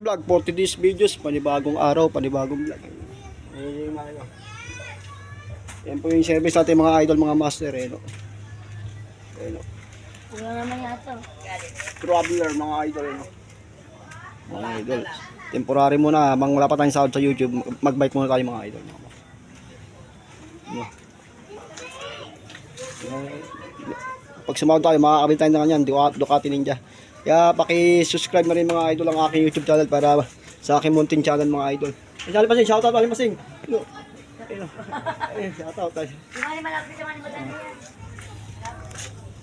Vlog for today's videos, panibagong araw, panibagong vlog. Yan po yung service natin mga idol, mga master no. Ayun, no. Wala naman yata. Traveler mga idol no. Mga idol. Temporary muna, habang wala pa tayong sahod sa YouTube, mag-bike muna tayo mga idol. No. Pag sumahod tayo, makakabili tayo ng kanyan, Ducati Ninja. Kaya paki-subscribe na rin mga idol ang aking YouTube channel para sa aking munting channel mga idol. Ay, Pasing, shoutout Aling Pasing. Shoutout tayo. Di malapit naman yung madami yan.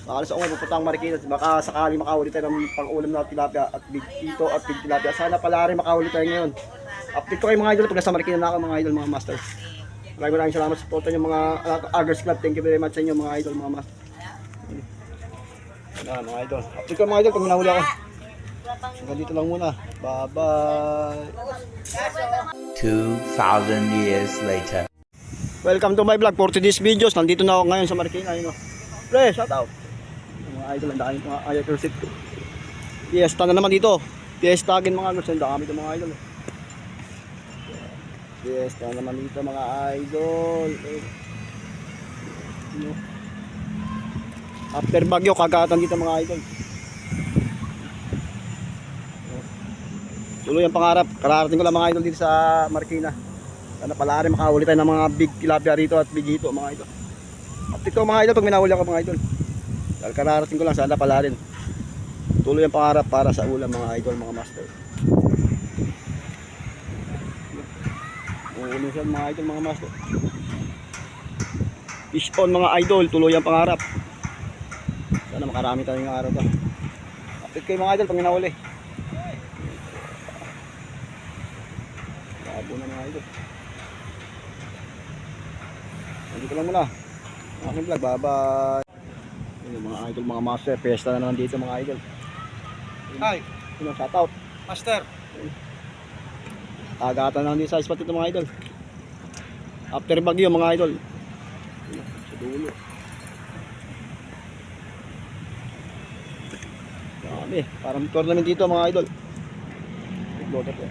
Baka sa umay, pupunta ang Marikina. Baka sakali makahuli tayo ng pang-ulam na tilapia at big ito at big tilapia. Sana pala rin makahuli tayo ngayon. Update ko kayo mga idol pag nasa Marikina na ako mga idol, mga master. Maraming salamat sa support nyo mga Aggers Club. Thank you very much sa inyo mga idol, mga master. Mga idol. Update ko mga idol pag nahuli ako. Hanggang dito lang muna. Bye-bye. 2,000 years later. Welcome to my vlog for today's videos. Nandito na ako ngayon sa Marikina. Pre, shout out. Mga idol, ang dami mga ayaw sit. Fiesta na naman dito. Fiesta agin mga idol. Ang dami ito mga idol. Fiesta naman dito mga idol. After bagyo, kagatan dito mga idol. Tuloy ang pangarap. Kararating ko lang mga idol dito sa Marikina. Sana pala rin makahuli tayo ng mga big tilapia rito at big hito mga idol. Update ko mga idol pag minahuli ako mga idol. Dahil kararating ko lang, sana pala rin. Tuloy ang pangarap para sa ulam mga idol, mga master. Uunin siya mga idol, mga master. Fish on mga idol, tuloy ang pangarap. Sana makarami tayo ng araw to. Update kayo mga idol pag minahuli. Labo na mga idol. Nandito lang muna ang aking vlog, bye-bye. Yung mga idol, mga master, fiesta na naman dito mga idol. Hi! Sino, shoutout? Master! Agatan na naman dito sa spot ito mga idol. After bagyo mga idol. Sa dulo. Dami, parang tournament dito mga idol. Nagloader ko.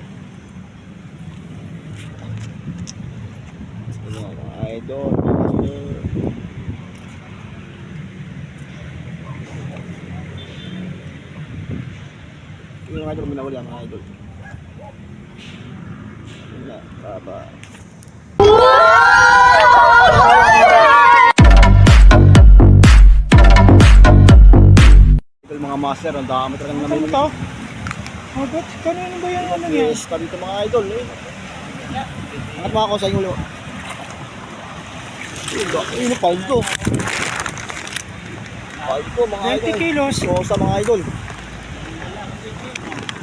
Mga idol, master. Yung mga idol, minahuli ang mga idol. Wala, baba. Idol mga master, ang dami talagang namin. Ano to? Bakit? Kanino ba yung ano yan? Yes, dito mga idol eh. Angat mga ako sa inyo ulo. Ano paldo? Paldo mga idol. 20 kilos. Posa mga idol.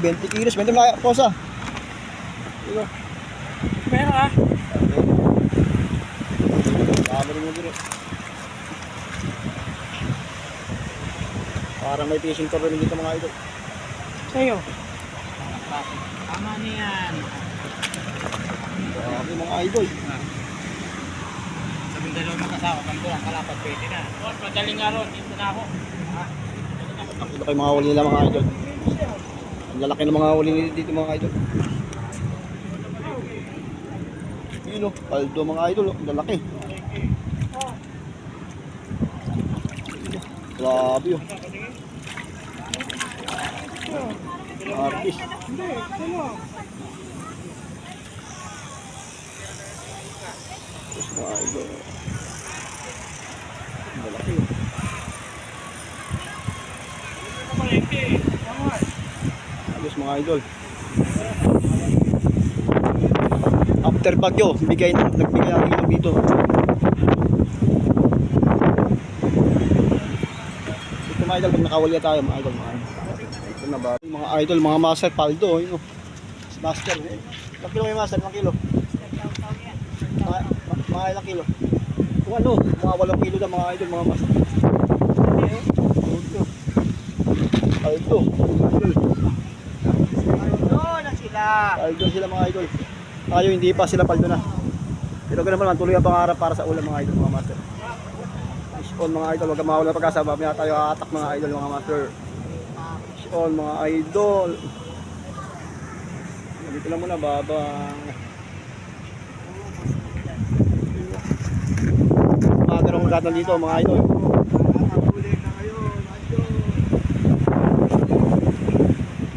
20 kilos. 20 mga posa. Meron ah. Dami rin mo dito. Parang may fishing tour rin dito mga idol. Sa'yo? Tama niyan. Dami mga idol. Dalawang makasawa, kanto lang kalapat pwede na. Madaling nga ron, dito na ako. Ang laki mga huli nila mga idol. Ang lalaki ng mga huli nila dito mga idol. Yun o, paldo mga idol, ang lalaki. Grabe o. Artist. Tapos mga idol. Ang lalaki o. Ayos mga idol. After bagyo, nagbigay ang ilog dito. Ito mga idol, pag nakawali tayo mga idol. Ito na ba? Mga idol, mga master, paldo. Yun, master. Ilang kilo yung master? Ilang kilo? Mga ilang kilo? Kung ano, mga 8 kilo na mga idol, mga master. Paldo. Paldo sila mga idol. Tayo hindi pa sila paldo na. Pero ganoon naman tuloy ang pangarap para sa ulam mga idol, mga master. Fish on mga idol, wag kang mawala ng pag-asa, mamaya tayo atak mga idol, mga master. Fish on mga idol. Dito lang muna, baba. Umaga ng kagatan dito mga idol.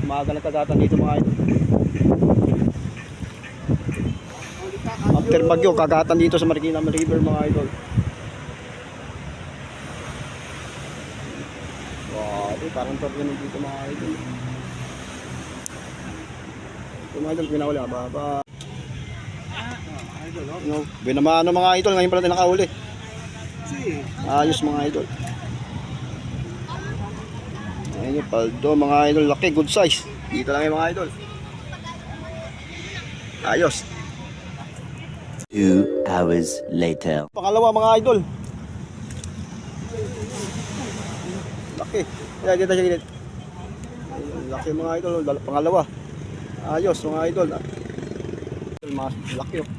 Umaga ng kagatan dito mga idol. After bagyo, kagatan dito sa Marikina River mga idol. Wow, parang tornado dito mga idol. Ito mga idol, pinahuli, baba. No, binamano mga idol, ngayon pala tayo nakahuli. Ayos mga idol. Ayun yung paldo mga idol, laki, good size. Dito lang yung mga idol. Ayos. 2 hours later. Pangalawa mga idol. Laki. Kaya dito siya gilid. Laki mga idol, pangalawa. Ayos mga idol. Mas laki oh.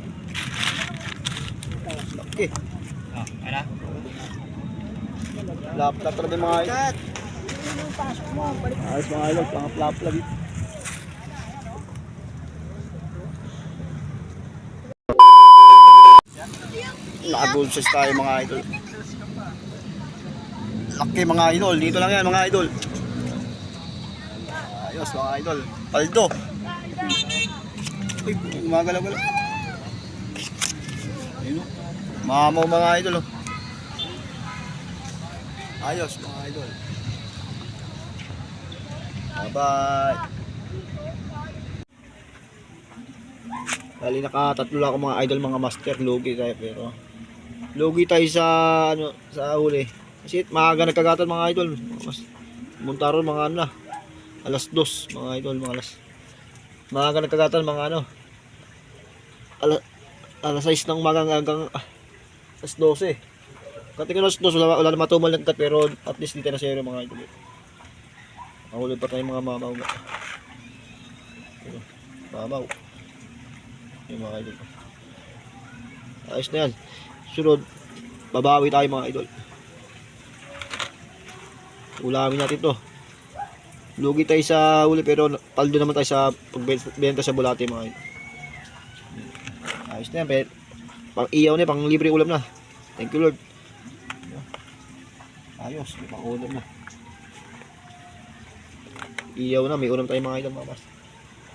Laki. Oh, ano? Lap-lap talaga mga idol. Ayos mga idol, pang-flap lagi. Naka-gold tayo mga idol. Laki mga idol, dito lang yan mga idol. Ayos mga idol. Paldo. Uy, gumagalaw-galaw. Ayun o. Mamaw mga idol o. Ayos mga idol. Bye-bye. Bali nakatatlo lang ako mga idol, mga master. Lugi tayo pero lugi tayo sa ano, sa huli. Kasi maaga nagkagatan mga idol. Mas munta ron mga ano na. Alas 2 mga idol, mga maaga nagkagatan mga ano. Alas 6 ng umaga hanggang alas 12. Kating alas 2 wala na matumal ng kat pero at least dito na zero mga idol. Mahuli pa tayong mga mamaw. Mamaw. Yung mga idol. Ayos na yan. Sunod, babawi tayo mga idol. Ulamin natin to. Lugi tayo sa huli pero paldo naman tayo sa pagbenta sa bulate mga idol. Ayos na yan. Pang iyaw na, pang libre ulam na. Thank you Lord. Ayos, may pang ulam na. Iyaw na, may ulam tayo mga idol mga mas.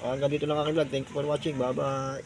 Hanggang dito lang aking vlog. Thank you for watching. Bye bye.